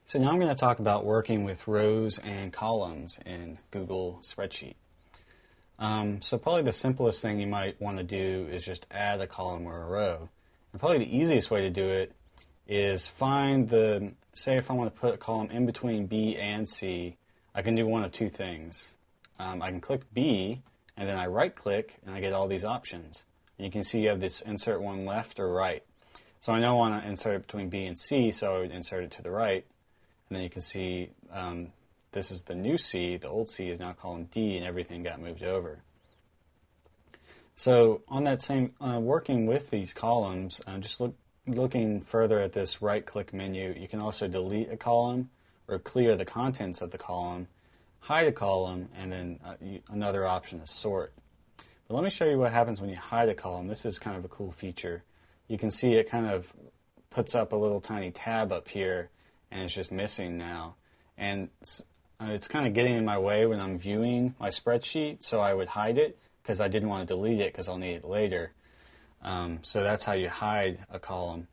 So now I'm going to talk about working with rows and columns in Google Spreadsheet. So probably the simplest thing you might want to do is just add a column or a row. And probably the easiest way to do it is find say if I want to put a column in between B and C, I can do one of two things. I can click B and then I right click and I get all these options. And you can see you have this insert one left or right. So I know I want to insert it between B and C, so I would insert it to the right. And then you can see this is the new C, the old C is now column D, and everything got moved over. So on that same, working with these columns, just looking further at this right-click menu, you can also delete a column or clear the contents of the column, hide a column, and then another option is sort. But let me show you what happens when you hide a column. This is kind of a cool feature. You can see it kind of puts up a little tiny tab up here, and it's just missing now. And it's kind of getting in my way when I'm viewing my spreadsheet, so I would hide it because I didn't want to delete it because I'll need it later. So that's how you hide a column.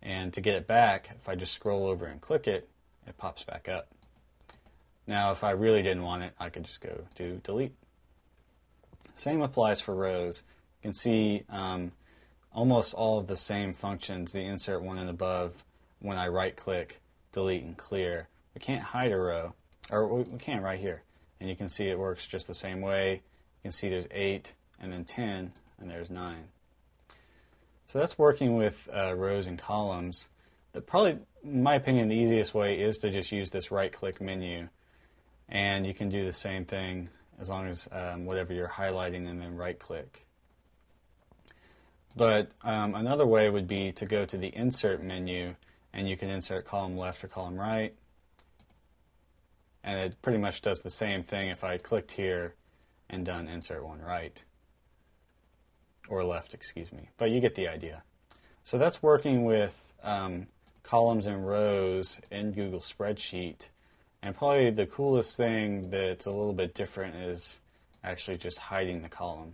And to get it back, if I just scroll over and click it, it pops back up. Now if I really didn't want it, I could just go do delete. Same applies for rows. You can see almost all of the same functions, the insert one and above, when I right click, delete and clear. We can't hide a row, or we can right here. And you can see it works just the same way. You can see there's 8 and then 10 and there's 9. So that's working with rows and columns. Probably, in my opinion, the easiest way is to just use this right click menu. And you can do the same thing as long as whatever you're highlighting and then right click. But another way would be to go to the insert menu, and you can insert column left or column right. And it pretty much does the same thing if I clicked here and done insert one right. Or left, excuse me. But you get the idea. So that's working with columns and rows in Google Spreadsheet. And probably the coolest thing that's a little bit different is actually just hiding the column.